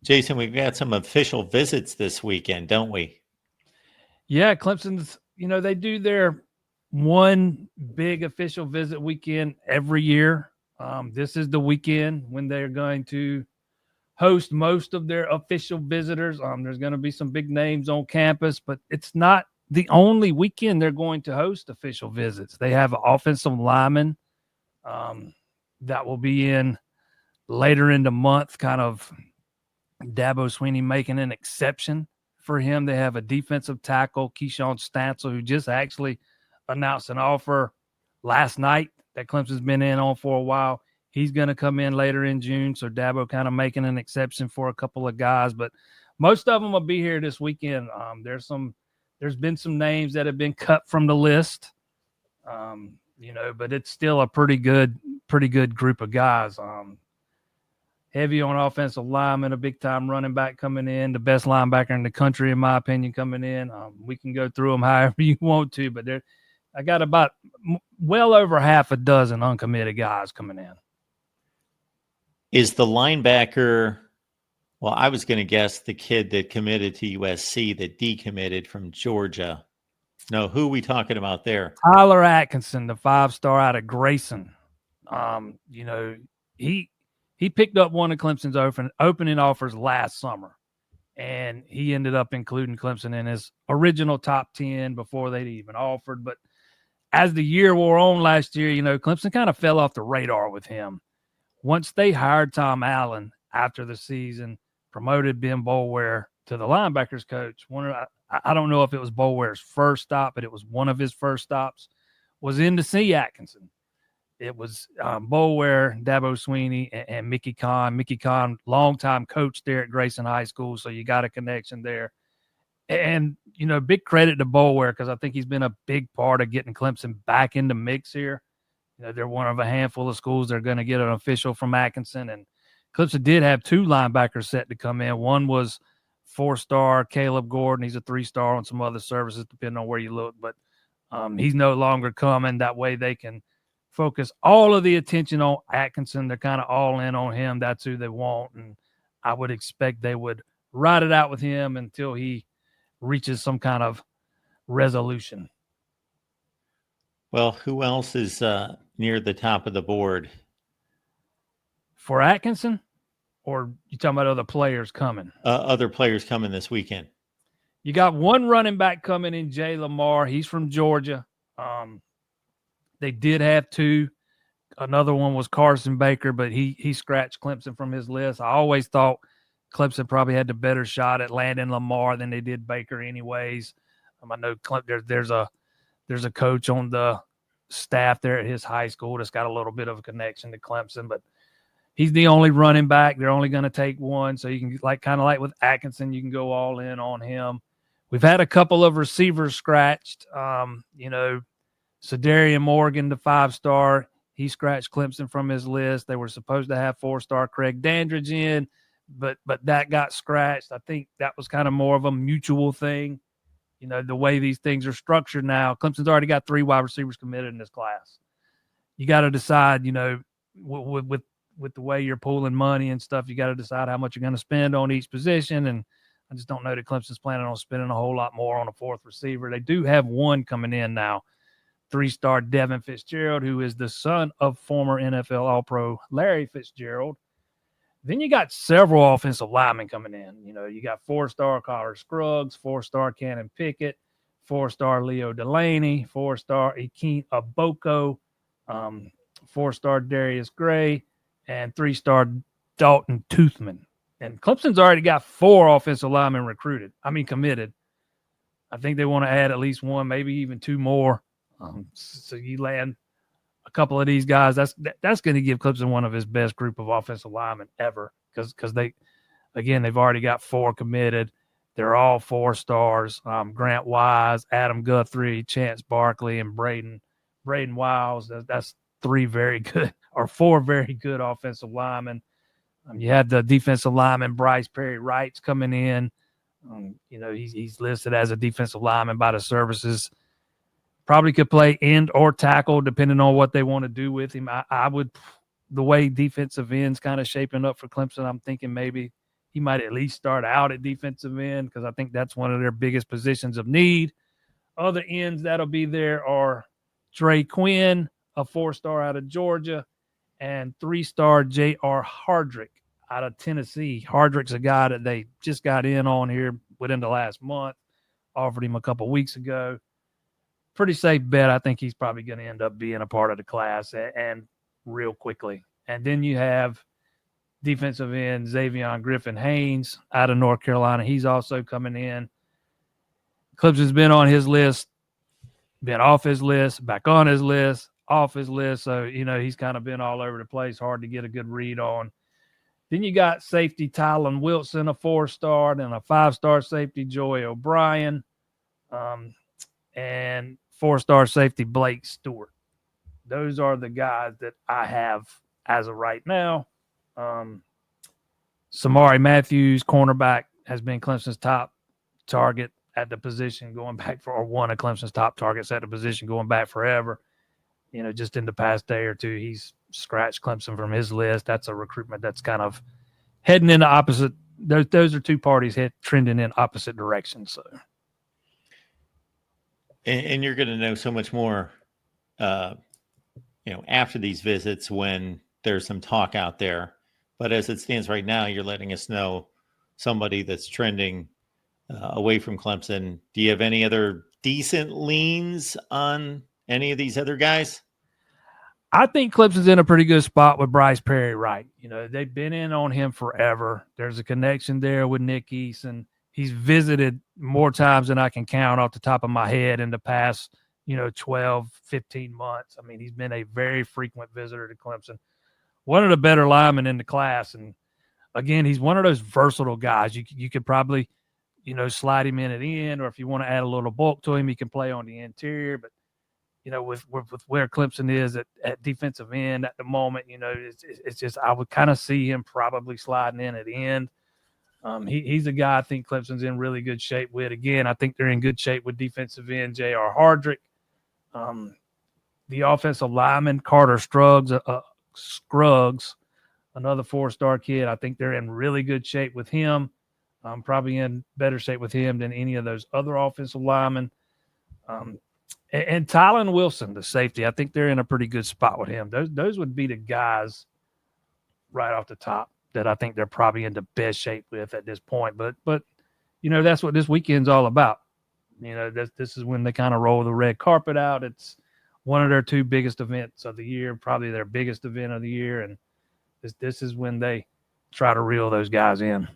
Jason, we've got some official visits this weekend, don't we? Yeah, Clemson's, they do their one big official visit weekend every year. This is the weekend when they're going to host most of their official visitors. There's going to be some big names on campus, but it's not the only weekend they're going to host official visits. They have offensive linemen um, that will be in later in the month, kind of Dabo Sweeney making an exception for him. They have a defensive tackle, Keyshawn Stancil, who just actually announced an offer last night that Clemson's been in on for a while. He's going to come in later in June, so Dabo kind of making an exception for a couple of guys, but most of them will be here this weekend. There's been some names that have been cut from the list, but it's still a pretty good group of guys. Heavy on offensive lineman, a big time running back coming in, the best linebacker in the country, in my opinion, coming in. We can go through them however you want to, but I got about well over half a dozen uncommitted guys coming in. Is the linebacker, well, I was going to guess the kid that committed to USC that decommitted from Georgia. No, who are we talking about there? Tyler Atkinson, the 5-star out of Grayson. He picked up one of Clemson's opening offers last summer, and he ended up including Clemson in his original top 10 before they'd even offered. But as the year wore on last year, Clemson kind of fell off the radar with him. Once they hired Tom Allen after the season, promoted Ben Boulware to the linebackers coach. I don't know if it was Boulware's first stop, but it was one of his first stops, was in to see Atkinson. It was Boulware, Dabo Sweeney, and Mickey Kahn. Mickey Kahn, longtime coach there at Grayson High School, so you got a connection there. And, big credit to Boulware because I think he's been a big part of getting Clemson back in the mix here. They're one of a handful of schools that are going to get an official from Atkinson. And Clemson did have two linebackers set to come in. One was 4-star Caleb Gordon. He's a 3-star on some other services, depending on where you look. But he's no longer coming. That way they can focus all of the attention on Atkinson. They're kind of all in on him. That's who they want. And I would expect they would ride it out with him until he reaches some kind of resolution. Well, who else is near the top of the board? For Atkinson? Or you talking about other players coming? Other players coming this weekend. You got one running back coming in, Jay Lamar. He's from Georgia. They did have two. Another one was Carson Baker, but he scratched Clemson from his list. I always thought Clemson probably had the better shot at landing Lamar than they did Baker anyways. I know there's a coach on the staff there at his high school that's got a little bit of a connection to Clemson, but he's the only running back. They're only going to take one, so you can kind of like with Atkinson, you can go all in on him. We've had a couple of receivers scratched. Cedarian Morgan, the 5-star, he scratched Clemson from his list. They were supposed to have 4-star Craig Dandridge in, but that got scratched. I think that was kind of more of a mutual thing. The way these things are structured now, Clemson's already got 3 wide receivers committed in this class. You got to decide, with the way you're pooling money and stuff, you got to decide how much you're going to spend on each position. And I just don't know that Clemson's planning on spending a whole lot more on a 4th receiver. They do have one coming in now, 3-star Devin Fitzgerald, who is the son of former NFL All-Pro Larry Fitzgerald. Then you got several offensive linemen coming in. You got 4-star Collar Scruggs, 4-star Cannon Pickett, 4-star Leo Delaney, 4-star Ikem Aboko, 4-star Darius Gray, and 3-star Dalton Toothman. And Clemson's already got 4 offensive linemen committed. I think they want to add at least one, maybe even 2 more. So you land a couple of these guys. That's going to give Clemson one of his best group of offensive linemen ever because they've already got 4 committed. They're all 4-stars. Grant Wise, Adam Guthrie, Chance Barkley, and Braden Wiles. That's 4 very good offensive linemen. You have the defensive lineman Bryce Perry Wright's coming in. He's listed as a defensive lineman by the services. Probably could play end or tackle depending on what they want to do with him. I would, the way defensive ends kind of shaping up for Clemson, I'm thinking maybe he might at least start out at defensive end because I think that's one of their biggest positions of need. Other ends that'll be there are Dre Quinn, a 4-star out of Georgia, and 3-star J.R. Hardrick out of Tennessee. Hardrick's a guy that they just got in on here within the last month, offered him a couple weeks ago. Pretty safe bet. I think he's probably going to end up being a part of the class and real quickly. And then you have defensive end Xavion Griffin-Haynes out of North Carolina. He's also coming in. Clemson's been on his list, been off his list, back on his list, off his list. So, he's kind of been all over the place. Hard to get a good read on. Then you got safety Tylen Wilson, a 4-star, then a 5-star safety Joey O'Brien, and 4-star safety Blake Stewart. Those are the guys that I have as of right now. Samari Matthews, cornerback, has been Clemson's top target at the position going back for, or one of Clemson's top targets at the position going back forever. Just in the past day or two, he's scratched Clemson from his list. That's a recruitment that's kind of heading in the opposite. Those are two parties trending in opposite directions. So, and you're going to know so much more, after these visits when there's some talk out there. But as it stands right now, you're letting us know somebody that's trending away from Clemson. Do you have any other decent leans on any of these other guys? I think Clemson's in a pretty good spot with Bryce Perry, right? They've been in on him forever. There's a connection there with Nick Eason. He's visited more times than I can count off the top of my head in the past, 12, 15 months. I mean, he's been a very frequent visitor to Clemson. One of the better linemen in the class. And again, he's one of those versatile guys. You could probably, slide him in at the end, or if you want to add a little bulk to him, he can play on the interior. But with where Clemson is at defensive end at the moment, it's just I would kind of see him probably sliding in at the end. He's a guy I think Clemson's in really good shape with. Again, I think they're in good shape with defensive end J.R. Hardrick. The offensive lineman, Carter Scruggs, another 4-star kid. I think they're in really good shape with him. Probably in better shape with him than any of those other offensive linemen. And Tylen Wilson, the safety, I think they're in a pretty good spot with him. Those would be the guys right off the top that I think they're probably in the best shape with at this point. But that's what this weekend's all about. This is when they kind of roll the red carpet out. It's one of their two biggest events of the year, probably their biggest event of the year. And this is when they try to reel those guys in.